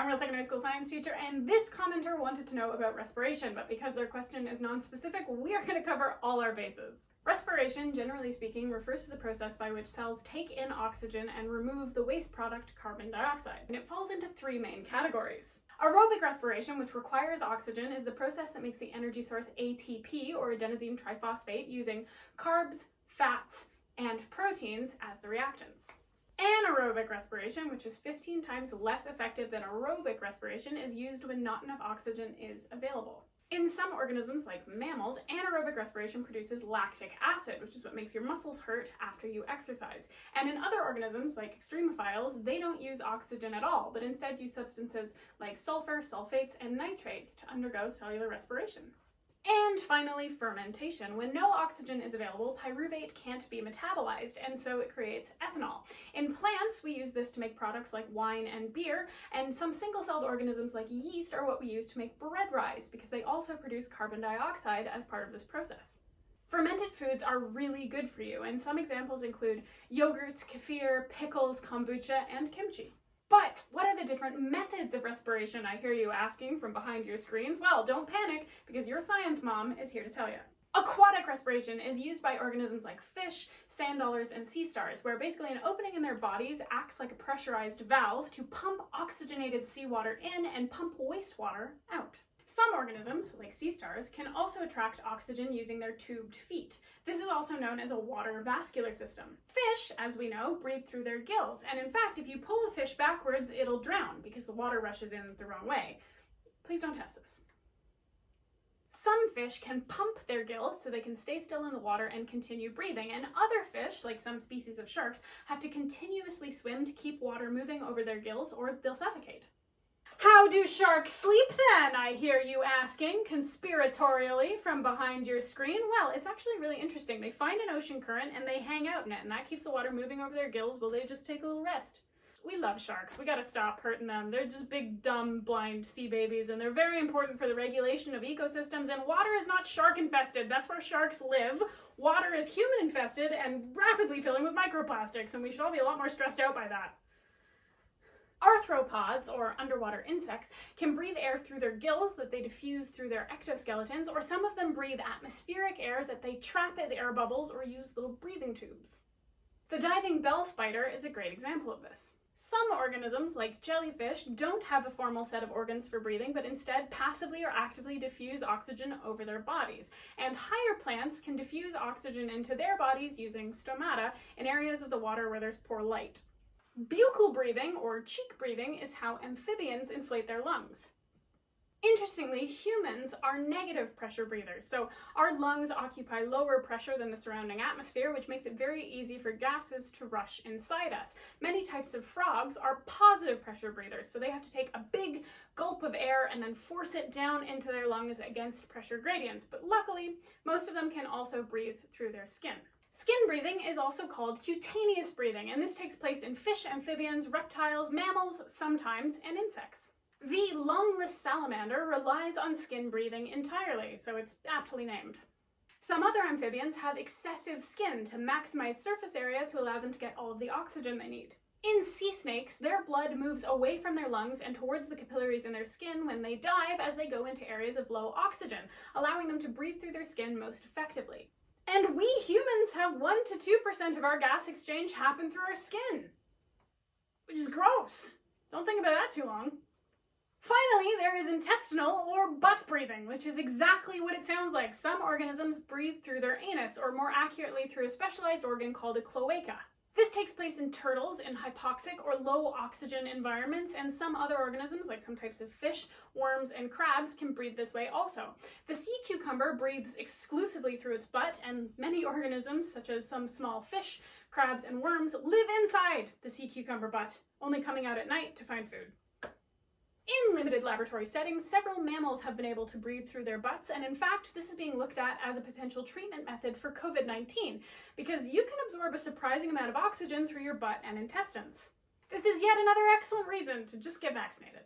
I'm a secondary school science teacher, and this commenter wanted to know about respiration, but because their question is non-specific, we are going to cover all our bases. Respiration, generally speaking, refers to the process by which cells take in oxygen and remove the waste product carbon dioxide, and it falls into three main categories. Aerobic respiration, which requires oxygen, is the process that makes the energy source ATP, or adenosine triphosphate, using carbs, fats, and proteins as the reactants. Anaerobic respiration, which is 15 times less effective than aerobic respiration, is used when not enough oxygen is available. In some organisms, like mammals, anaerobic respiration produces lactic acid, which is what makes your muscles hurt after you exercise. And in other organisms, like extremophiles, they don't use oxygen at all, but instead use substances like sulfur, sulfates, and nitrates to undergo cellular respiration. And finally, fermentation. When no oxygen is available, pyruvate can't be metabolized, and so it creates ethanol. In plants, we use this to make products like wine and beer, and some single-celled organisms like yeast are what we use to make bread rise, because they also produce carbon dioxide as part of this process. Fermented foods are really good for you, and some examples include yogurt, kefir, pickles, kombucha, and kimchi. But what are the different methods of respiration, I hear you asking from behind your screens? Well, don't panic, because your science mom is here to tell you. Aquatic respiration is used by organisms like fish, sand dollars, and sea stars, where basically an opening in their bodies acts like a pressurized valve to pump oxygenated seawater in and pump wastewater out. Some organisms, like sea stars, can also attract oxygen using their tubed feet. This is also known as a water vascular system. Fish, as we know, breathe through their gills, and in fact, if you pull a fish backwards, it'll drown because the water rushes in the wrong way. Please don't test this. Some fish can pump their gills so they can stay still in the water and continue breathing, and other fish, like some species of sharks, have to continuously swim to keep water moving over their gills or they'll suffocate. How do sharks sleep then, I hear you asking, conspiratorially from behind your screen? Well, it's actually really interesting. They find an ocean current and they hang out in it, and that keeps the water moving over their gills while they just take a little rest. We love sharks. We gotta stop hurting them. They're just big, dumb, blind sea babies, and they're very important for the regulation of ecosystems, and water is not shark-infested. That's where sharks live. Water is human-infested and rapidly filling with microplastics, and we should all be a lot more stressed out by that. Arthropods, or underwater insects, can breathe air through their gills that they diffuse through their exoskeletons, or some of them breathe atmospheric air that they trap as air bubbles or use little breathing tubes. The diving bell spider is a great example of this. Some organisms, like jellyfish, don't have a formal set of organs for breathing, but instead passively or actively diffuse oxygen over their bodies. And higher plants can diffuse oxygen into their bodies using stomata in areas of the water where there's poor light. Buccal breathing, or cheek breathing, is how amphibians inflate their lungs. Interestingly, humans are negative pressure breathers, so our lungs occupy lower pressure than the surrounding atmosphere, which makes it very easy for gases to rush inside us. Many types of frogs are positive pressure breathers, so they have to take a big gulp of air and then force it down into their lungs against pressure gradients, but luckily, most of them can also breathe through their skin. Skin breathing is also called cutaneous breathing, and this takes place in fish, amphibians, reptiles, mammals, sometimes, and insects. The lungless salamander relies on skin breathing entirely, so it's aptly named. Some other amphibians have excessive skin to maximize surface area to allow them to get all of the oxygen they need. In sea snakes, their blood moves away from their lungs and towards the capillaries in their skin when they dive as they go into areas of low oxygen, allowing them to breathe through their skin most effectively. And we humans have 1 to 2% of our gas exchange happen through our skin, which is gross. Don't think about that too long. Finally, there is intestinal or butt breathing, which is exactly what it sounds like. Some organisms breathe through their anus, or more accurately through a specialized organ called a cloaca. This takes place in turtles in hypoxic or low oxygen environments, and some other organisms, like some types of fish, worms, and crabs, can breathe this way also. The sea cucumber breathes exclusively through its butt, and many organisms, such as some small fish, crabs, and worms, live inside the sea cucumber butt, only coming out at night to find food. In limited laboratory settings, several mammals have been able to breathe through their butts, and in fact, this is being looked at as a potential treatment method for COVID-19, because you can absorb a surprising amount of oxygen through your butt and intestines. This is yet another excellent reason to just get vaccinated.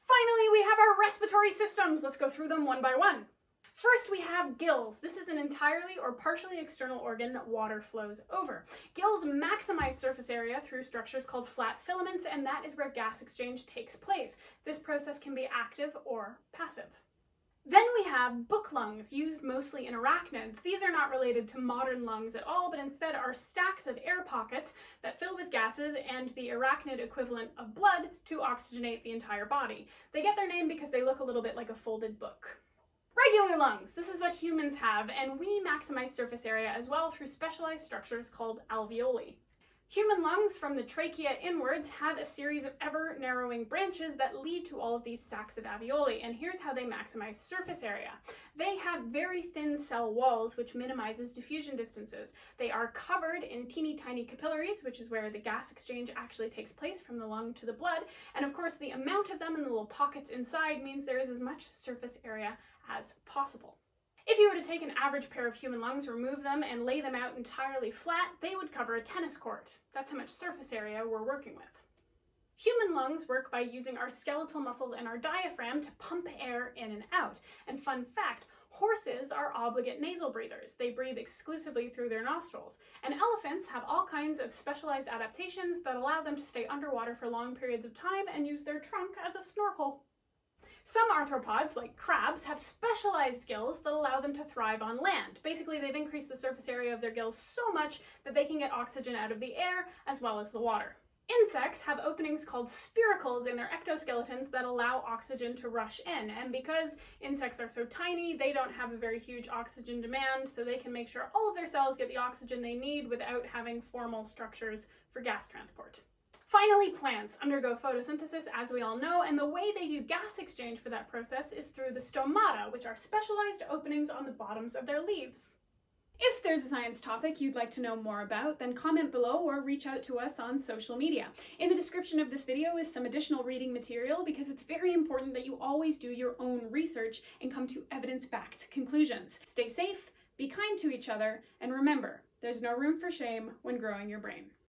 Finally, we have our respiratory systems. Let's go through them one by one. First, we have gills. This is an entirely or partially external organ that water flows over. Gills maximize surface area through structures called flat filaments, and that is where gas exchange takes place. This process can be active or passive. Then we have book lungs, used mostly in arachnids. These are not related to modern lungs at all, but instead are stacks of air pockets that fill with gases and the arachnid equivalent of blood to oxygenate the entire body. They get their name because they look a little bit like a folded book. Regular lungs. This is what humans have, and we maximize surface area as well through specialized structures called alveoli. Human lungs from the trachea inwards have a series of ever-narrowing branches that lead to all of these sacs of alveoli, and here's how they maximize surface area. They have very thin cell walls, which minimizes diffusion distances. They are covered in teeny tiny capillaries, which is where the gas exchange actually takes place from the lung to the blood, and of course the amount of them in the little pockets inside means there is as much surface area as possible. If you were to take an average pair of human lungs, remove them, and lay them out entirely flat, they would cover a tennis court. That's how much surface area we're working with. Human lungs work by using our skeletal muscles and our diaphragm to pump air in and out. And fun fact, horses are obligate nasal breathers. They breathe exclusively through their nostrils. And elephants have all kinds of specialized adaptations that allow them to stay underwater for long periods of time and use their trunk as a snorkel. Some arthropods, like crabs, have specialized gills that allow them to thrive on land. Basically, they've increased the surface area of their gills so much that they can get oxygen out of the air as well as the water. Insects have openings called spiracles in their ectoskeletons that allow oxygen to rush in, and because insects are so tiny, they don't have a very huge oxygen demand, so they can make sure all of their cells get the oxygen they need without having formal structures for gas transport. Finally, plants undergo photosynthesis, as we all know, and the way they do gas exchange for that process is through the stomata, which are specialized openings on the bottoms of their leaves. If there's a science topic you'd like to know more about, then comment below or reach out to us on social media. In the description of this video is some additional reading material because it's very important that you always do your own research and come to evidence-backed conclusions. Stay safe, be kind to each other, and remember, there's no room for shame when growing your brain.